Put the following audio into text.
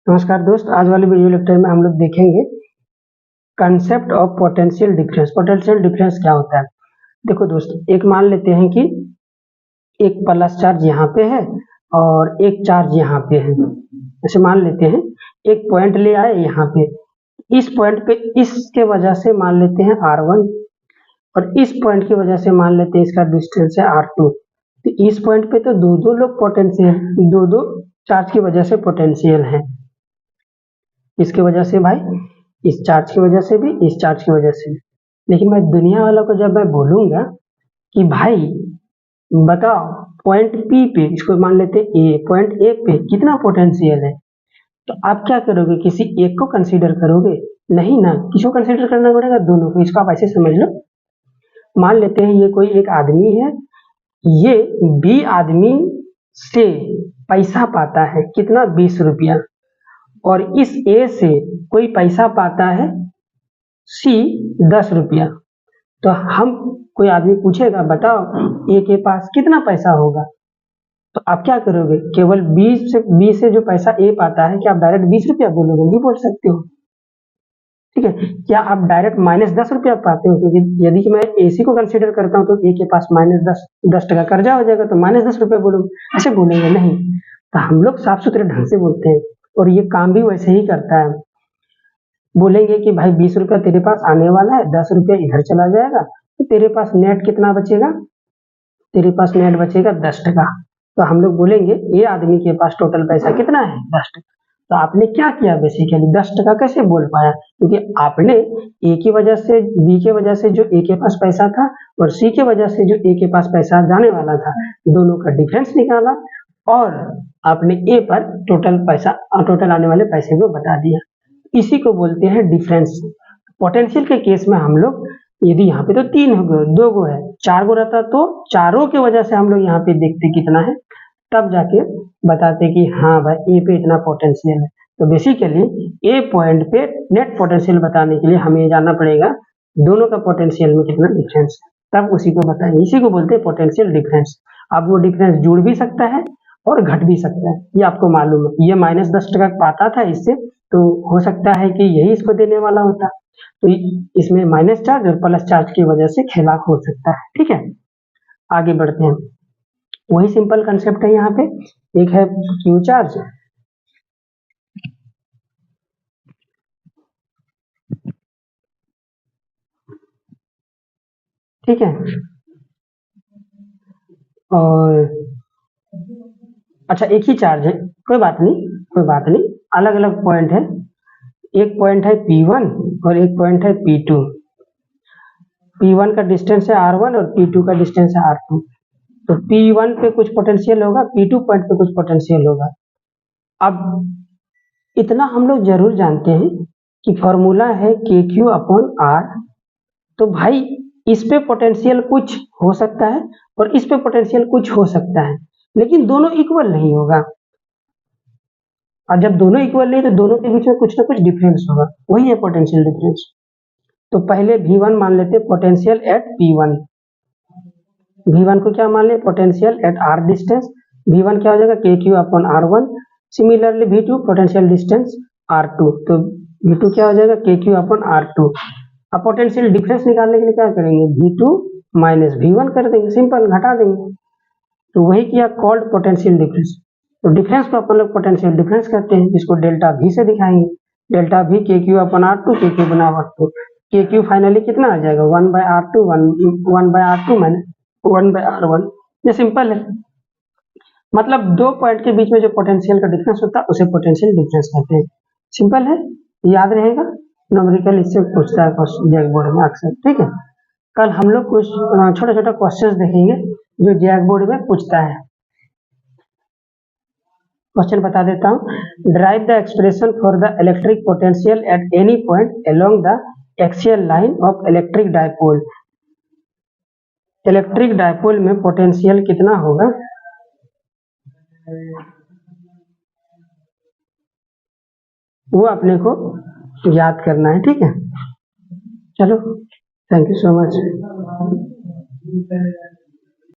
नमस्कार दोस्त, आज वाले वीडियो लेक्चर में हम लोग देखेंगे concept of potential difference. Potential difference क्या होता है? देखो दोस्त, एक मान लेते हैं कि एक प्लस चार्ज यहाँ पे है और एक चार्ज यहाँ पे है। ऐसे मान लेते हैं, एक पॉइंट ले आए यहाँ पे, इस पॉइंट पे इसके वजह से मान लेते हैं R1 और इस पॉइंट की वजह से मान लेते हैं इसका डिस्टेंस है R2। तो इस पॉइंट पे तो दो लोग पोटेंशियल, दो चार्ज की वजह से पोटेंशियल है। इसकी वजह से भाई, इस चार्ज की वजह से भी, इस चार्ज की वजह से भी। लेकिन मैं दुनिया वालों को जब मैं बोलूंगा कि भाई बताओ पॉइंट पी पे, इसको मान लेते हैं ए, पॉइंट ए पे कितना पोटेंशियल है, तो आप क्या करोगे? किसी एक को कंसीडर करोगे? नहीं ना, किसको कंसीडर करना पड़ेगा? दोनों को। इसको आप ऐसे समझ लो, मान लेते हैं ये कोई एक आदमी है, ये बी आदमी से पैसा पाता है, कितना? 20 रुपया। और इस ए से कोई पैसा पाता है सी 10 रुपया। तो हम, कोई आदमी पूछेगा बताओ ए के पास कितना पैसा होगा, तो आप क्या करोगे? केवल बी से जो पैसा ए पाता है, क्या आप डायरेक्ट 20 रुपया बोलोगे? नहीं बोल सकते हो, ठीक है। क्या आप डायरेक्ट -10 रुपया पाते हो? क्योंकि यदि मैं एसी को कंसीडर करता हूँ तो ए के पास -10 टका कर्जा हो जाएगा, तो -10 रुपया बोलोगे? ऐसे बोलेंगे नहीं। तो हम लोग साफ सुथरे ढंग से बोलते हैं और ये काम भी वैसे ही करता है। बोलेंगे कि भाई 20 रुपया तेरे पास आने वाला है, 10 रुपया इधर चला जाएगा, तो तेरे पास नेट कितना बचेगा? तेरे पास नेट बचेगा 10 टका। तो हम लोग बोलेंगे ये आदमी के पास टोटल पैसा कितना है? 10 टका। तो आपने क्या किया? बेसिकली 10 टका कैसे बोल पाया? क्योंकि आपने ए की वजह से, बी के वजह से जो ए के पास पैसा था और सी के वजह से जो ए के पास पैसा जाने वाला था, दोनों का डिफरेंस निकाला और आपने ए पर टोटल पैसा, टोटल आने वाले पैसे को बता दिया। इसी को बोलते हैं डिफरेंस। पोटेंशियल के केस में हम लोग, यदि यहाँ पे तो 3 हो गए, 2 गो है, 4 गो रहता तो चारों की वजह से हम लोग यहाँ पे देखते कितना है, तब जाके बताते कि हाँ भाई ए पे इतना पोटेंशियल है। तो बेसिकली ए पॉइंट पे नेट पोटेंशियल बताने के लिए हमें ये जानना पड़ेगा दोनों का पोटेंशियल में कितना डिफरेंस है, तब उसी को बताएंगे। इसी को बोलते हैं पोटेंशियल डिफरेंस। अब वो डिफरेंस जुड़ भी सकता है और घट भी सकता है, ये आपको मालूम है। ये -10 टका पाता था इससे, तो हो सकता है कि यही इसको देने वाला होता, तो इसमें माइनस चार्ज और प्लस चार्ज की वजह से खेला हो सकता है, ठीक है। आगे बढ़ते हैं, वही सिंपल कंसेप्ट है यहाँ पे। एक है क्यू चार्ज, ठीक है, और अच्छा एक ही चार्ज है, कोई बात नहीं, कोई बात नहीं, अलग अलग पॉइंट है। एक पॉइंट है P1 और एक पॉइंट है P2। P1 का डिस्टेंस है R1 और P2 का डिस्टेंस है R2। तो P1 पे कुछ पोटेंशियल होगा, P2 पॉइंट पे कुछ पोटेंशियल होगा। अब इतना हम लोग जरूर जानते हैं कि फॉर्मूला है KQ/R। तो भाई इस पे पोटेंशियल कुछ हो सकता है और इस पे पोटेंशियल कुछ हो सकता है, लेकिन दोनों इक्वल नहीं होगा। और जब दोनों इक्वल नहीं, तो दोनों के बीच में कुछ ना कुछ डिफरेंस होगा, वही है पोटेंशियल डिफरेंस। तो पहले V1 मान लेते हैं, पोटेंशियल एट P1। V1 को क्या मान ले? Potential at R distance. V1 क्या हो जाएगा? KQ/R1। Similarly V2 potential distance R2। तो V2 क्या हो जाएगा? KQ/R2। अब पोटेंशियल डिफरेंस निकालने के लिए क्या करेंगे? V2 माइनस V1 कर देंगे, सिंपल, घटा देंगे। तो वही किया, कॉल्ड पोटेंशियल डिफरेंस। तो डिफरेंस को अपन लोग पोटेंशियल डिफरेंस कहते हैं, जिसको डेल्टा V से दिखाएंगे। Delta V KQ/R2, KQ/R2। KQ finally कितना आ जाएगा? 1/R2, 1/R2 minus 1/R1। ये सिंपल है, मतलब दो पॉइंट के बीच में जो पोटेंशियल का डिफरेंस होता है उसे पोटेंशियल डिफरेंस कहते हैं। सिंपल है, याद रहेगा। न्यूमेरिकल इससे पूछता है जैक बोर्ड में अक्सर, ठीक है। कल हम लोग कुछ छोटा छोटा क्वेश्चंस देखेंगे जो जैक बोर्ड में पूछता है। क्वेश्चन बता देता हूँ। Drive the expression for the electric potential at any point along the axial line of electric dipole. Electric dipole में पोटेंशियल कितना होगा? वो अपने को याद करना है, ठीक है। चलो, थैंक यू सो मच।